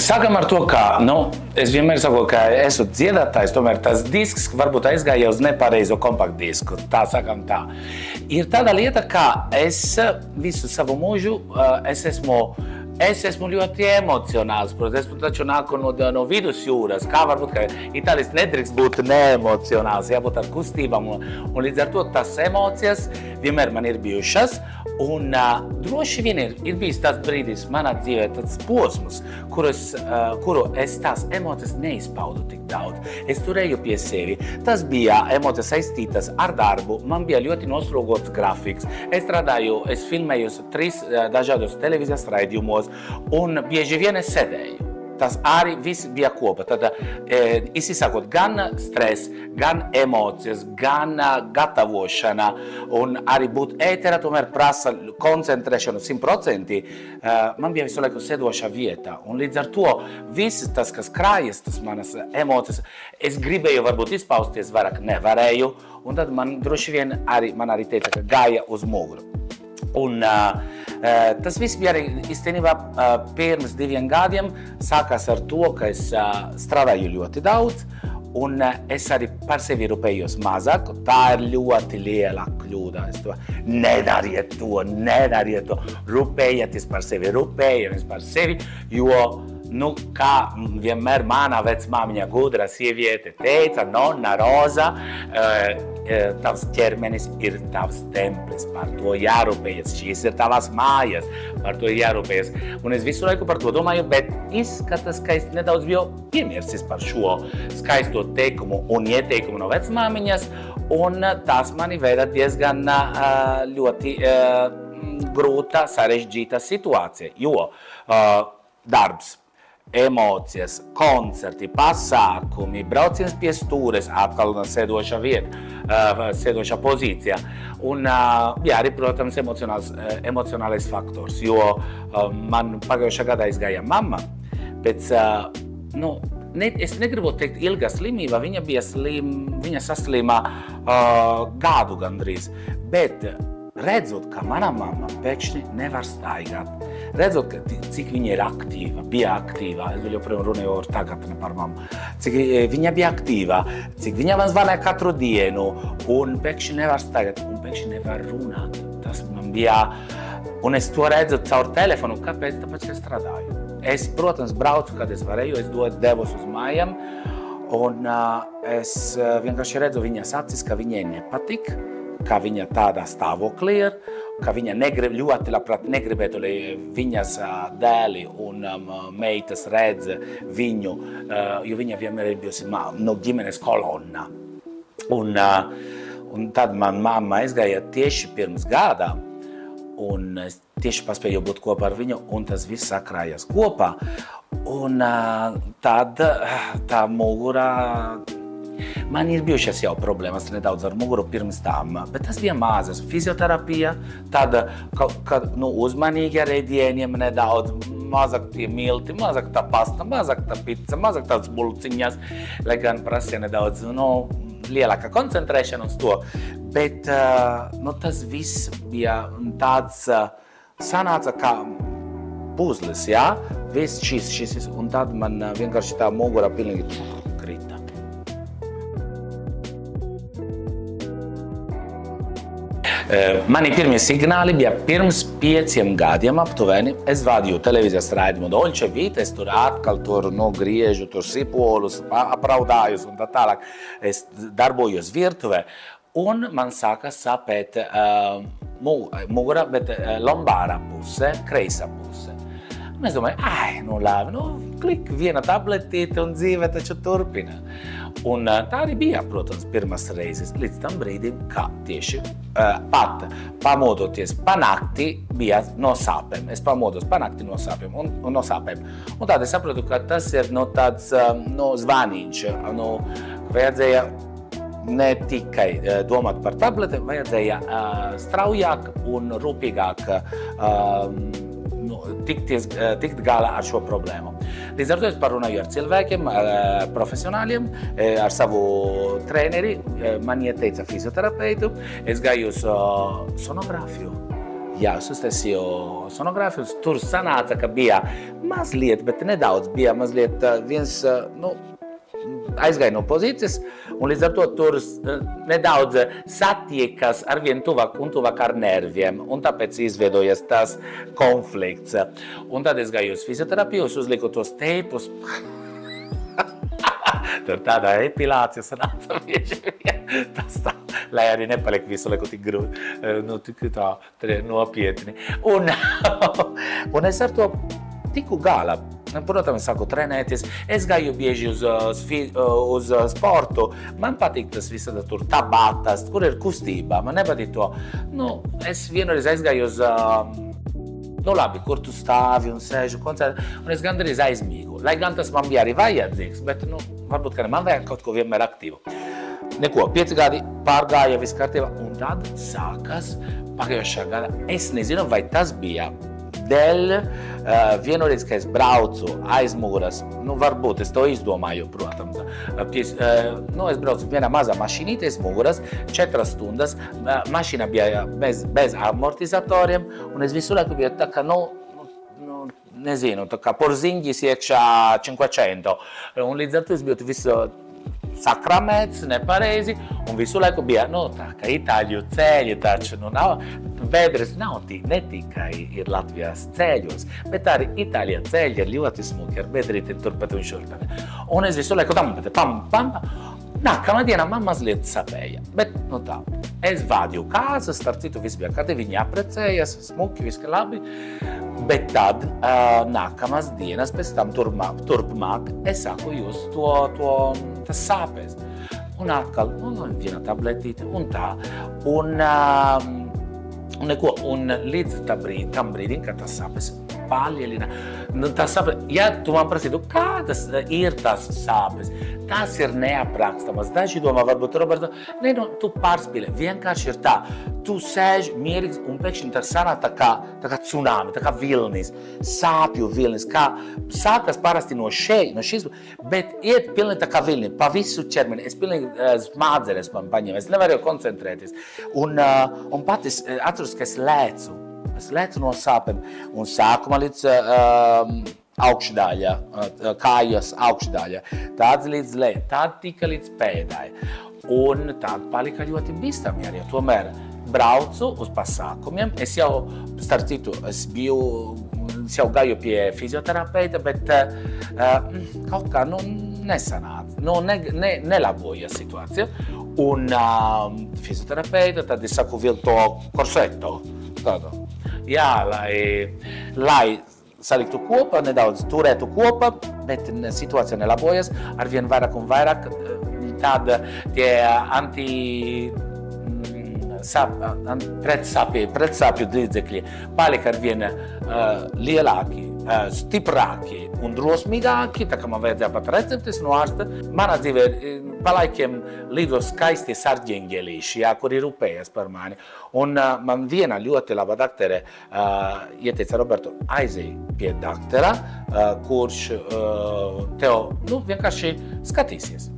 Sākam ar to, ka, es vienmēr saku, ka esmu dziedātājs, tomēr tas disks varbūt aizgāja uz nepareizo kompaktdisku. Tā sakam tā. Ir tāda lieta, ka es visu savu mūžu es esmu ļoti emocionāls, protams, esmu taču nāku no vidusjūras, kā varbūt, ka itālis nedrīkst būt neemocionāls, jābūt ar kustībām, un līdz ar to tas emocijas vienmēr man ir bijušas, un droši vien ir bijis tāds brīdis manā dzīvē, tāds posms, kuru es tās emocijas neizpaudu tik daudz. Es turēju pie sevi. Tas bija emocijas saistītas ar darbu, man bija ļoti noslogots grafiks. Es filmēju 3 dažādos televīzijas raidījumos, un bieži vien es sēdēju. Tas arī viss bija kopā. Tad izsakot gan stress, gan emocijas, gan gatavošana, un arī būt ēterā tomēr prasa koncentrēšanu 100%. Man bija visu laiku sēdoša vieta, un līdz ar to viss tas, kas krājas, tas manas emocijas, es gribēju varbūt izpausties, vairāk nevarēju, un tad man droši vien arī teica, ka gāja uz muguru. Un tas viss bija arī īstenībā pirms 2 gadiem sākās ar to, ka es strādāju ļoti daudz, un es arī par sevi rūpējos mazāk. Tā ir ļoti liela kļūda. Nedariet to, rūpējieties par sevi, rūpējamies par sevi, jo kā vienmēr manā vecmāmiņa gudra sieviete teica, Nonna Roza, tavs ķermenis ir tavs templis, par to jārūpējas, šīs ir tavas mājas, par to jārūpējas. Un es visu laiku par to domāju, bet izskatās, ka es nedaudz biju piemirsis par šo skaisto teikumu un ieteikumu no vecmāmiņas, un tas mani veda diezgan ļoti grūta, sarežģīta situācija, jo darbs, emocijas, koncerti, pasākumi, brauciens pie stūres, atkal sēdoša vieta, sēdoša pozīcija. Un bija arī, protams, emocionālais faktors, jo man pagājušā gadā izgāja mamma, pēc, es negribu teikt ilga slimība, viņa saslima gadu gandrīz, bet redzot, ka mana mamma pēkšņi nevar staigāt, redzot, cik viņa ir aktīva, bija aktīva, es vēl joprojām runāju ar tagadni par mammu, cik viņa bija aktīva, cik viņa man zvanīja katru dienu, un pēkšņi nevar staigāt, un pēkšņi nevar runāt. Tas man bija, un es to redzu caur telefonu, kāpēc? Tāpēc, ka es strādāju. Es, protams, braucu, kad es varēju, es devos uz mājām, un es vienkārši redzu viņas acis, ka viņai nepatik, ka viņa tādā stāvoklī ir, ka viņa ļoti labprāt negribētu, lai viņas dēli un meitas redz viņu, jo viņa vienmēr ir bijusi ģimenes kolonna. Un tad man mamma aizgāja tieši pirms gada, un es tieši paspēju būt kopā ar viņu, un tas viss sakrājās kopā. Un tad tā mugurā, man ir bijušas jau problēmas nedaudz ar muguru pirms tam, bet tas bija mazas. Fizioterapija, tad uzmanīgi ar ēdieniem nedaudz, mazāk tie milti, mazāk tā pasta, mazāk tā pizza, mazāk tās bulciņas, lai gan prasīja nedaudz lielāka koncentrēšana uz to. Bet tas viss bija tāds, sanāca kā puzlis, jā? Viss šis, un tad man vienkārši tā mugura pilnīgi krita. Mani pirmie signāli bija pirms 5 gadiem aptuveni. Es vadīju televīzijas raidījumu Dolce Vita, es tur atkal griežu, sipolus, apraudājus un tā tālāk. Es darbojos virtuvē, un man sāka sāpēt mugura, bet lombāra puse, kreisa puse. Un es domāju, labi, klik viena tabletīte un dzīve taču turpina. Un tā arī bija, protams, pirmas reizes līdz tam brīdim, kā tieši pat pamodoties panakti bija no sāpēm. Es pamodos panakti no sāpēm un no sāpēm. Un tad es saprotu, ka tas ir tāds zvaniņš. Vajadzēja ne tikai domāt par tabletēm, vajadzēja straujāk un rūpīgāk tikt galā ar šo problēmu. Līdz ar to es parunāju ar cilvēkiem, profesionāļiem, ar savu treneri, man ieteica fizioterapeitu, es gāju uz sonogrāfiju. Jā, es uztaisīju sonogrāfiju, tur sanāca, ka bija mazliet, bet nedaudz, bija mazliet viens, aizgāja no pozīcijas, un līdz ar to tur nedaudz satiekas arvien tuvāk un tuvāk ar nerviem, un tāpēc izveidojas tas konflikts. Un tad es gāju uz fizioterapiju, uzliku tos teipus. Tur tādā epilācija sanāca bieži vien. Tas tā, lai arī nepaliek visu laiku tik grūti, tik tā nopietni. Un es ar to tiku galā. Protams, sāku trenēties. Es gāju bieži uz sportu. Man patīk tas visādi tur tabatas, kur ir kustība. Man nepatīk to. Es vienreiz aizgāju uz labi, kur tu stāvi un sēžu koncertā, un es gandrīz aizmīgu. Lai gan tas man bija arī vajadzīgs, bet, varbūt, ka man vajag kaut ko vienmēr aktīvu. Neko, 5 gadi pārgāja, viss kārtībā, un tad sākas pagājušā gada. Es nezinu, vai tas bija dēļ vienreiz, ka es braucu aiz muguras, varbūt es to izdomāju, protams. Es braucu vienā mazā mašīnīte aiz muguras, 4 stundas, mašīna bija bez amortizatoriem, un es visu laiku biju tā kā, nezinu, tā kā porziņģis iekšā 500, un līdz ar to es biju visu sakramēts, nepareizi, un visu laiku bija, tā kā Itāļu ceļi taču, Vēdres nav ne tikai ir Latvijas ceļos, bet arī Itālijā ceļi ir ļoti smuki ar bedrītiem turpat un šurpat. Un es visu laiku pam. Nākamā dienā man mazliet sapēja, bet tā. Es vādīju kāzas, starp citu viss bija kārtībā, viņi apprecējas, smuki, viss labi, bet tad nākamās dienas pēc tam turpmāk es sāku just tas sāpes. Un atkal, viena tabletīte un tā. Un līdz tam brīdim, kad tas sāpes palielina, ja tu man prasītu, kādas ir tās sāpes, tas ir neaprakstamas. Daži domā, varbūt, Roberto, tu pārspīlē, vienkārši ir tā. Tu sēž mierīgs un pēkšņi tā sanāk tā kā tsunami, tā kā vilnis, sāpju vilnis, kā sākas parasti no šīs, bet iet pilnīgi tā kā vilni, pa visu ķermeni. Es pilnīgi smadzenes man paņēmu, es nevarēju koncentrēties. Un pat es atceros, ka es lēcu no sāpēm un sākumā līdz augšdaļa, kājas augšdaļa, tāds līdz leju, tād tika līdz pēdai. Un tād palika ļoti bīstami arī, tomēr braucu uz pasākumiem. Es jau, starp citu, es jau gāju pie fizioterapeita, bet kaut kā, nesanāca, nelaboja situācija. Un fizioterapeita, tad es saku, vilkt to korsetu, tādu. Jā, lai saliktu kopā, nedaudz turētu kopā, bet situācija nelabojas, arvien vairāk un vairāk, tad tie pretsāpju līdzekļi palika arvien lielāki, stiprāki un drosmīgāki, tā kā man vajadzēja pat receptes no ārsta. Manā dzīvē pa laikiem lido skaisti sarģeņģelīši, kuri rūpējas par mani. Un man viena ļoti laba daktere ieteica, Roberto, aizej pie daktera, kurš tev vienkārši skatīsies.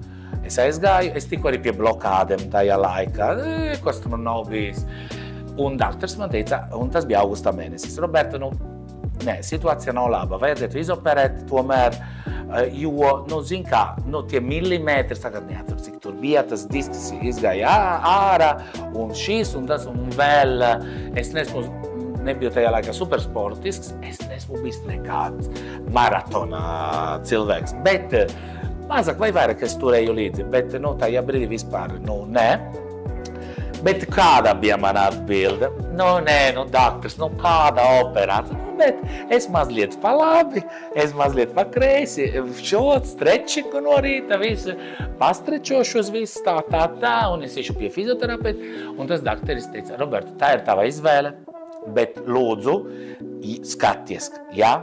Es aizgāju, es tiku arī pie blokādēm tajā laikā, kas tur nav bijis. Un daktars man teica, un tas bija augusta mēnesis, Roberto, situācija nav laba, vajadzētu izoperēt tomēr, jo, zin kā, tie milimetri, tagad neatceru, cik tur bija, tas disks izgāja ārā, un šīs un tas, un vēl, es nebiju tajā laikā supersportisks, es nesmu bijis nekāds maratona cilvēks, bet mazāk vai vairāk es turēju līdzi, bet tajā brīdī vispār, nē. Bet kāda bija mana atbilde? Daktars, kāda operācija? Bet es mazliet pa labi, es mazliet pa kreisi, strečiku no rīta, visu, pastrečošos visu tā, un es iešu pie fizioterapeita, un tas dakteris teica, Roberto, tā ir tava izvēle, bet lūdzu, skaties, jā,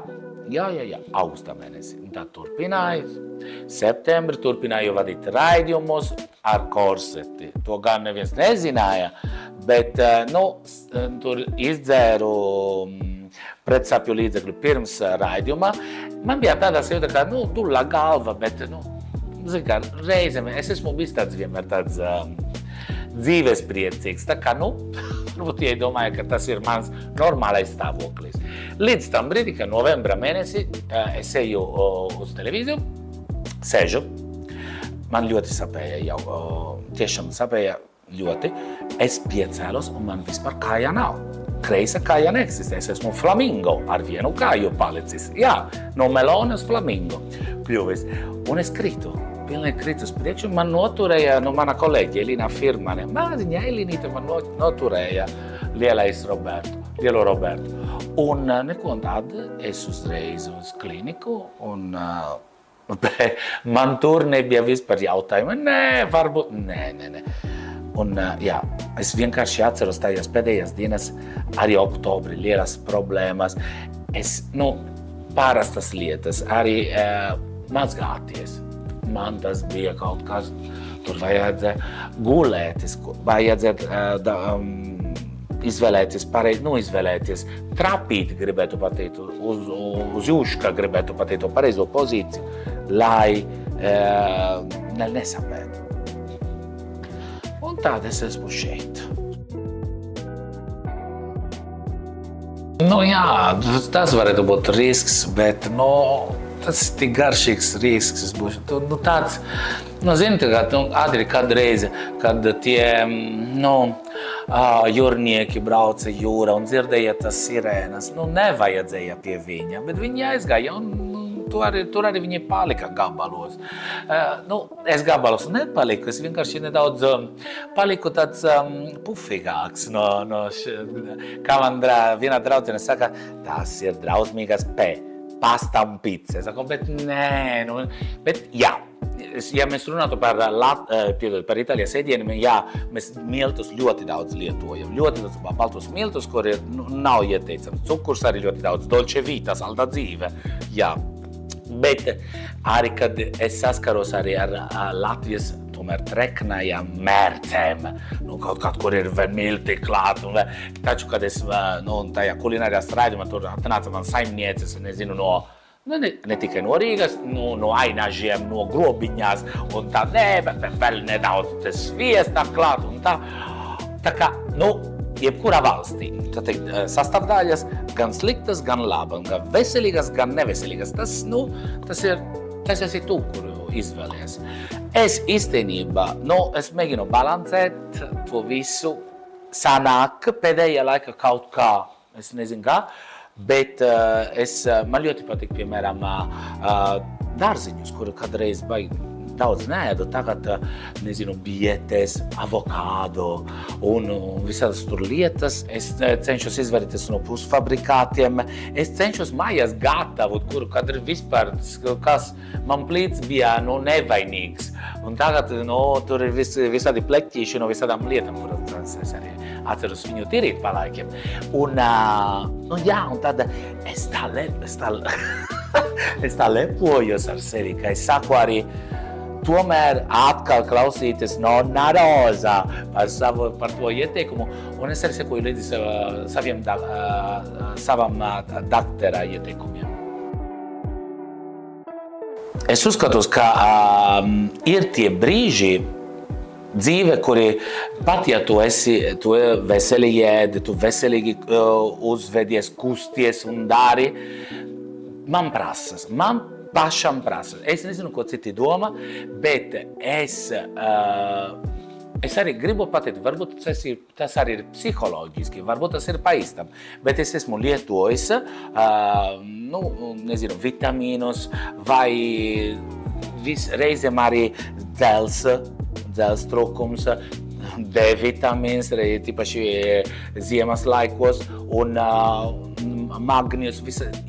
augustā mēnesī. Un tā turpināju, septembri turpināju vadīt raidījumus ar korseti. To gan neviens nezināja, bet, tur izdzēru pretsāpju līdzekļu pirms raidījumā. Man bija tādā sajūta, ka, dulla galva, bet, zin kā, reizēm es esmu bijis vienmēr tāds dzīvespriecīgs. Tā kā, varbūt iedomāju, ka tas ir mans normālais stāvoklis. Līdz tam brīdim, ka novembra mēnesī es eju uz televīziju, sēžu, man ļoti sapēja jau, tiešām sapēja ļoti. Es piecēlos un man vispār kāja nav. Kreisa kāja neeksistē. Es esmu flamingo ar vienu kāju palicis. Jā, no melona uz flamingo kļuvis. Un es kritu. Pilnīgi kritu uz priekšu. Man noturēja mana kolēģi Elina Firmane. Māziņa Elinīte man noturēja lielo Robertu. Un neko tādu es uzreiz uz kliniku un man tur nebija vispār jautājumi. Nē, varbūt, nē. Un, jā, es vienkārši atceros tajās pēdējās dienas, arī oktobri, lielas problēmas. Pārastas lietas, arī mazgāties. Man tas bija kaut kas, tur vajadzēja gulēties, vajadzēja izvēlēties pareizi, izvēlēties trapīt, gribētu pateikt, uz jūška, gribētu pateikt, to pareizo pozīciju, lai nesapētu. Un tāda es esmu šeit. Jā, tas varētu būt risks, bet tas ir tik garšīgs risks. Tāds, zini, Adri kādreiz, kad tie jūrnieki brauca jūra un dzirdēja tas sirēnas, nevajadzēja pie viņa, bet viņi aizgāja un tur arī viņi palika gabalos. Es gabalos nepaliku, es vienkārši nedaudz paliku tāds pufīgāks. Kā man viena draudzene saka, tas ir drausmīgas pasta un pizza. Es saku, bet nē, bet jā. Ja mēs runātu par Itālijas ēdieniem, jā, mēs miltus ļoti daudz lietojam. Ļoti daudz baltus miltus, kur nav ieteicams. Cukurs arī ļoti daudz. Dolce vita, salda dzīve. Jā. Bet arī, kad es saskaros arī ar Latvijas tomēr treknajām mērcēm, kaut kur ir milti klāt, taču, kad es tajā kulinārijā strādājumā, tur atnāca man saimnieces, nezinu, ne tikai no Rīgas, no Ainažiem, no Grobiņās, un tā, bet vēl nedaudz sviesta klāt, un tā. Tā kā, jebkurā valstī, sastāvdaļas gan sliktas, gan labas, gan veselīgas, gan neveselīgas. Tas esi tu, kuru izvēlies. Es īstenībā, es mēģinu balansēt to visu. Sanāk pēdējā laika kaut kā, es nezinu kā, bet man ļoti patīk, piemēram, dārziņus, kuru kādreiz daudz neēdu, tagad, nezinu, bietes, avokādo un visādas tur lietas. Es cenšos izvairīties no pusfabrikātiem. Es cenšos mājās gatavot, kuru kādreiz vispār, kas man plīts bija nevainīgs. Un tagad, tur ir visādi pleķīši no visādām lietām, kuras es arī atceros viņu tīrīt pa laikiem. Un, jā, un tad es tā lepojos ar sevi, ka es saku arī, tomēr atkal klausīties no Naroza par to ieteikumu, un es arī sekoju līdzi savam daktera ieteikumiem. Es uzskatu, ka ir tie brīži dzīve, kuri pat ja tu veselīgi ēdi, tu veselīgi uzvedies, kusties un dari, man pašam prasa. Es nezinu, ko citi domā, bet es arī gribu pateikt, varbūt tas arī ir psiholoģiski, varbūt tas ir pa īstam, bet es esmu lietojis, nezinu, vitamīnus vai reizēm arī dzels trūkums, D vitamīns, tīpaši ziemas laikos, un magnijus,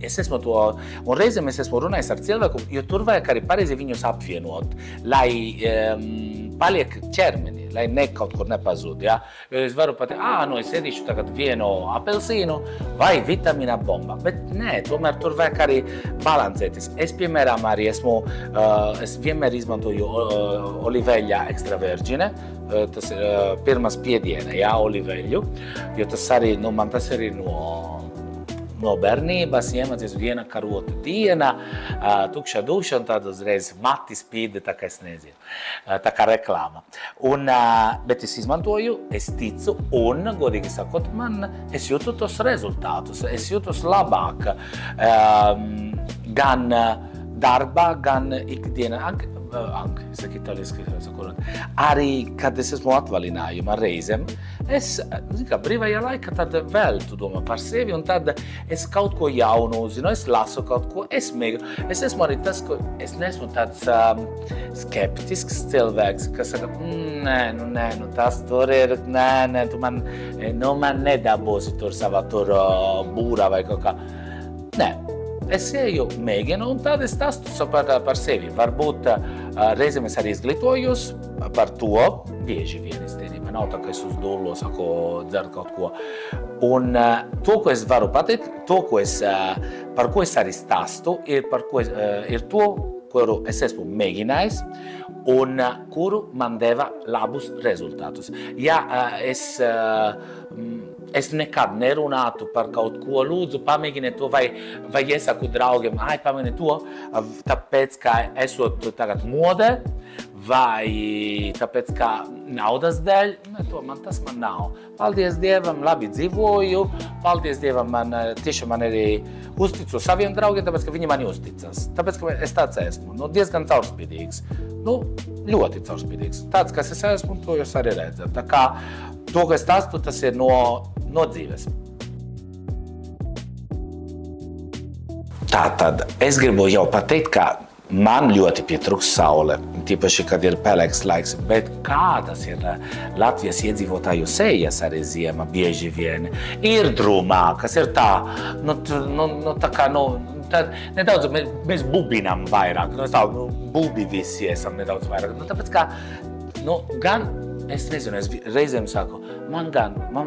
es esmu to, un reizēm es esmu runājis ar cilvēku, jo tur vajag arī pareizi viņus apvienot, lai paliek ķermeni, lai kaut kur nepazūd, ja? Jo es varu pateikt, es ēdīšu tagad vienu apelsīnu vai vitamīna bomba, bet nē, tomēr tur vajag arī balansēties. Es, piemēram, arī es vienmēr izmantoju oliveļa extra virgine, tas ir pirmā spiediena, oliveļu, jo tas arī, man tas arī no bērnības, iemācies viena karota diena, tukša duša un tad uzreiz mati spīd, tā kā es nezinu, tā kā reklāma. Bet es izmantoju, es ticu un, godīgi sakot, es jūtu tos rezultātus, es jūtos labāk gan darbā, gan ikdienā. Arī, kad es esmu atvaļinājumā reizēm, es brīvajā laikā tad vēl tu domā par sevi, un tad es kaut ko jaunu uzzinu, es lasu kaut ko, es mēģinu. Es esmu arī tas, ka es neesmu tāds skeptisks cilvēks, kas saka, nē, tas tur ir, nē, tu man nedabūsi tur savā būrā vai kaut kā. Nē. Es eju, mēģinu, un tad es tastu par sevi. Varbūt reizēm es arī izglītojos par to, bieži vien īstenībā. Nav tā, ka es uz dūlo saku, dzeru kaut ko. Un to, ko es varu pateikt, par ko es arī stastu, ir to, kuru es esmu mēģinājis, un kuru man deva labus rezultātus. Ja es nekad nerunātu par kaut ko, lūdzu, pamēģiniet to, vai iesaku draugiem, pamēģiniet to, tāpēc, ka esot tagad modē, vai tāpēc, ka naudas dēļ, tas man nav. Paldies Dievam, labi dzīvoju, paldies Dievam, man arī uzticu saviem draugiem, tāpēc, ka viņi mani uzticas. Tāpēc, ka es tāds esmu, diezgan caurspīdīgs. Ļoti caurspīdīgs. Tāds, kas es esmu, to jūs arī redzat. Tā kā to, ko es tastu, tas ir no dzīves. Tātad, es gribu jau pateikt, ka man ļoti pietrūkst saule, tīpaši, kad ir pelēks laiks, bet kā tas ir Latvijas iedzīvotāju sejas arī ziema bieži vien ir drūmā, kas ir tā, tā kā, tad nedaudz mēs bubinām vairāk, bubi visi esam nedaudz vairāk, tāpēc kā, gan, es nezinu, es reizēm saku, man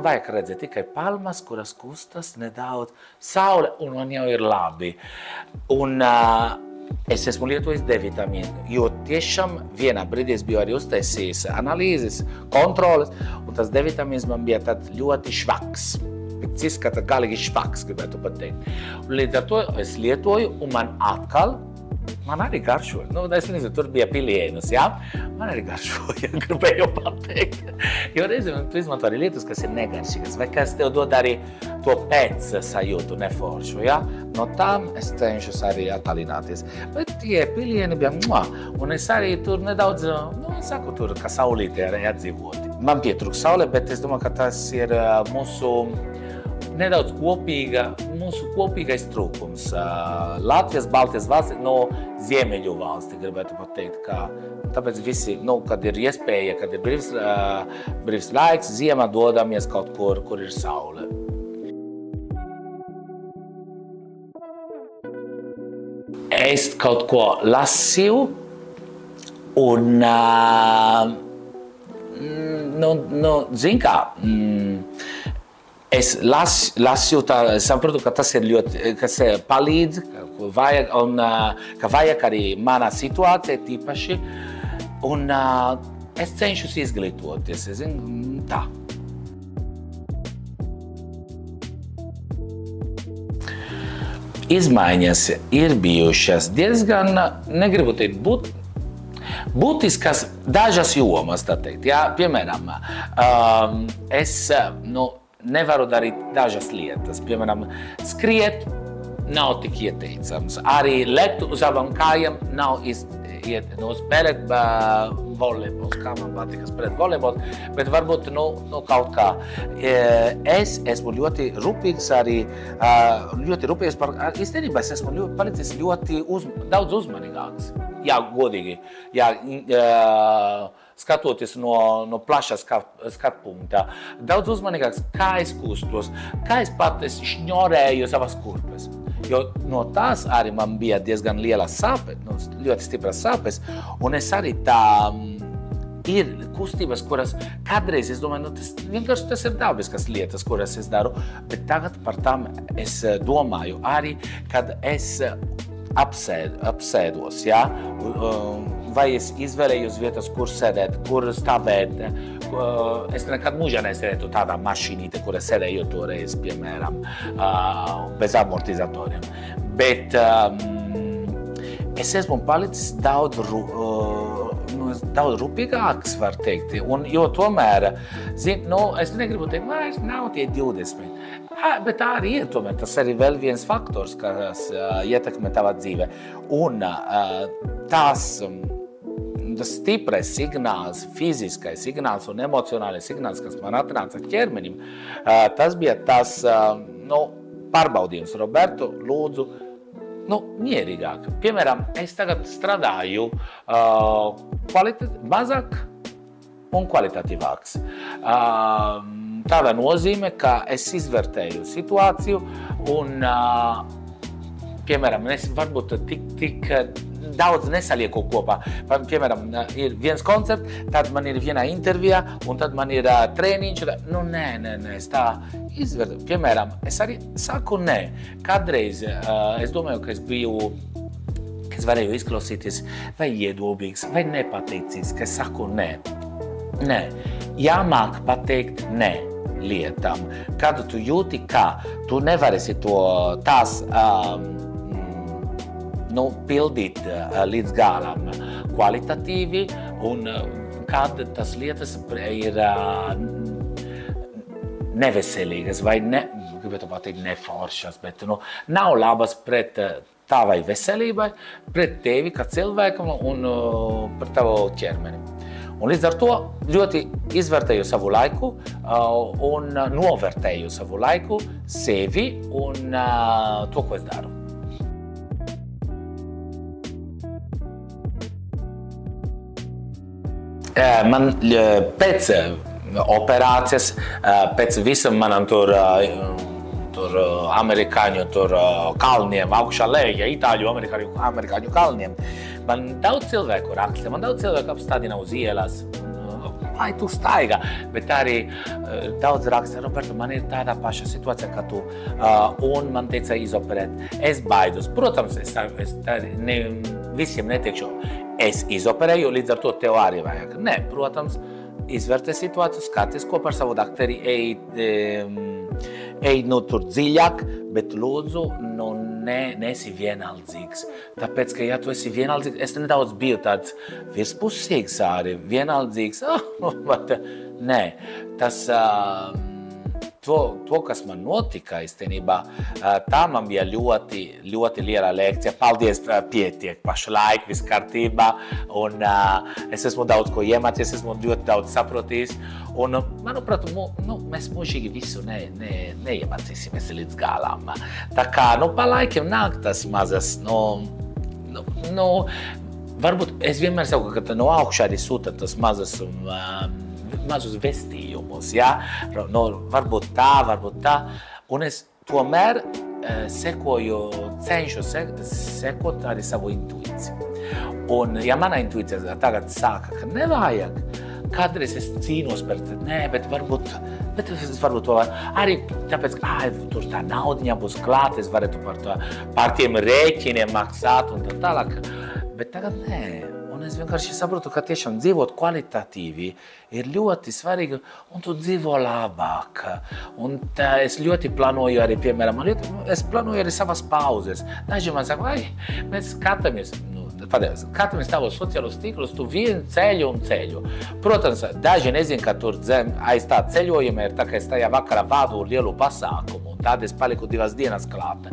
vajag redzēt tikai palmas, kuras kustas nedaudz saule, un man jau ir labi. Un es esmu lietojis D-vitamīnu, jo tiešām vienā brīdī es biju arī uztaisījis analīzes, kontroles, un tas D-vitamīns man bija tad ļoti švaks. Pēc izskata galīgi švaks, gribētu pateikt. Līdz ar to es lietoju, un man arī garšoja. Es nezinu, tur bija pilienus, jā? Man arī garšoja, gribēju pateikt. Jo reizēm tu izmanto arī lietas, kas ir negaršīgas, vai kas tev dod arī to pēc sajūtu neforšu, jā? No tām es cenšos arī attālināties. Bet tie pilieni bija, un es arī tur nedaudz, tur, ka saulīte arī atdzīvoti. Man pietrūkst saule, bet es domāju, ka tas ir mūsu nedaudz mūsu kopīgais trūkums. Latvijas, Baltijas valsts no ziemeļu valsti, gribētu pateikt, ka tāpēc visi, kad ir iespēja, kad ir brīvs laiks, ziemā dodamies kaut kur ir saule. Es kaut ko lasīju, un, zin kā, es lasīju, saprotu, ka tas ir ļoti, kas palīdz, ka vajag arī manā situācijā tīpaši, un es cenšos izglītoties, es zinu, tā. Izmaiņas ir bijušas diezgan, negribu teikt, būtiskas dažas jomas, tā teikt. Jā, piemēram, es nevaru darīt dažas lietas. Piemēram, skriet nav tik ieteicams. Arī lekt uz abām kājām nav spēlēt volejbols, kā man patīk spēlēt volejbols, bet varbūt kaut kā. Es esmu ļoti rūpīgs arī, īstenībā es esmu palicis ļoti daudz uzmanīgāks. Jā, godīgi. Jā, skatoties no plaša skatpunkta. Daudz uzmanīgāks, kā es kustos, kā es pat šņorēju savas kurpes. Jo no tās arī man bija diezgan lielas sāpes, ļoti stipras sāpes, un es arī tā ir kustības, kuras kādreiz es domāju, vienkārši tas ir dabiskas lietas, kuras es daru, bet tagad par tām es domāju arī, kad es apsēdos, jā, vai es izvēlējos vietas, kur sēdēt, kur stāvēt. Es nekad mūžā nesēdētu tādā mašīnīte, kura sēdēju toreiz, piemēram, bez amortizatoriem. Bet es esmu palicis daudz rūpīgāks, var teikt. Jo tomēr, es negribu teikt, vairs nav tie 20. Bet tā arī ir, tomēr tas arī vēl viens faktors, kas ietekmē tavā dzīvē. Un tas stiprais signāls, fiziskais signāls un emocionālais signāls, kas man atnāca ķermenim, tas bija tas pārbaudījums. Roberto, lūdzu, mierīgāk. Piemēram, es tagad strādāju mazāk un kvalitatīvāks. Tādā nozīmē, ka es izvērtēju situāciju un, piemēram, es varbūt tik daudz nesalieku kopā. Piemēram, ir viens koncerts, tad man ir viena intervija un tad man ir treniņš. Nē, es tā izvērtēju. Piemēram, es arī saku nē. Kādreiz es domāju, ka es varēju izklausīties vai iedobīgs, vai nepateicīgs, ka es saku nē. Nē, jāmāk pateikt nē lietām. Kad tu jūti, ka tu nevarēsi tās pildīt līdz galam kvalitatīvi un kad tas lietas ir neveselīgas vai gribētu pateikt neforšas, bet nav labas pret tavai veselībai, pret tevi kā cilvēkam un pret tavu ķermeni. Un līdz ar to ļoti izvērtēju savu laiku un novērtēju savu laiku, sevi un to, ko es daru. Man pēc operācijas, pēc visam manam tur amerikāņu kalniem, augšā lejā, itāļu, amerikāņu kalniem, man daudz cilvēku raksta, man daudz cilvēku apstādina uz ielas, lai tu staigā, bet arī daudz raksta, Roberto, man ir tāda paša situācija kā tu, un man teica izoperēt. Es baidos. Protams, es visiem neteikšu, es izoperēju, līdz ar to tev arī vajag. Nē, protams, izvērtē situāciju, skaties kopā ar savu dakteri, ej tur dziļāk, bet lūdzu, neesi vienaldzīgs. Tāpēc, ka ja tu esi vienaldzīgs, es nedaudz biju tāds virspusīgs arī, vienaldzīgs, nē, tas, to, kas man notika īstenībā, tā man bija ļoti, ļoti liela lekcija. Paldies, pietiek pašlaik, viss kārtībā, un es esmu daudz ko iemācījies, esmu ļoti daudz sapratījis, un, manuprāt, mēs mūžīgi visu neiemācīsimies līdz galam. Tā kā, pa laikiem nāk tas mazas, varbūt es vienmēr saku, ka no augšā arī sūta tas mazus vestījumus, ja? Varbūt tā, un es tomēr cenšu sekot arī savu intuīciju. Un, ja mana intuīcija tagad sāka, ka nevajag, kādreiz es cīnos par to, bet varbūt to var, arī tāpēc, ka tur tā naudiņa būs klāt, es varētu par tiem rēķiniem maksāt un tā tālāk, bet tagad nē. Un es vienkārši saprotu, ka tiešām dzīvot kvalitatīvi ir ļoti svarīgi, un tu dzīvo labāk. Un es ļoti plānoju arī, piemēram, es plānoju arī savas pauzes. Daži man saka, mēs skatāmies tavos sociālos tīklus, tu vien ceļu. Protams, daži nezin, ka tur aiz tā ceļojuma ir tā, ka es tajā vakarā vādu lielu pasākumu, un tad es paliku 2 dienas klāt.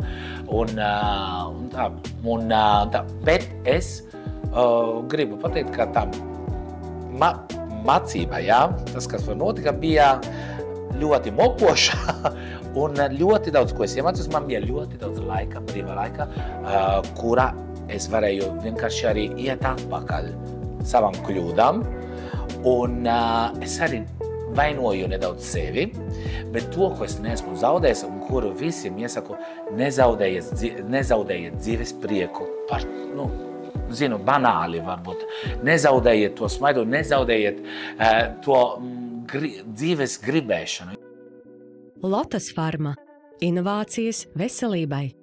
Bet es gribu pateikt, ka tā mācība, tas, kas var notika, bija ļoti mokoša un ļoti daudz, ko es iemācījos, man bija ļoti daudz laika, brīvā laika, kurā es varēju vienkārši arī iet atpakaļ savam kļūdām, un es arī vainoju nedaudz sevi, bet to, ko es neesmu zaudējis un kuru visiem iesaku, nezaudējiet dzīves prieku par, banāli varbūt, nezaudējiet to smaidu, nezaudējiet to dzīves gribēšanu. Lotus Farma. Inovācijas veselībai.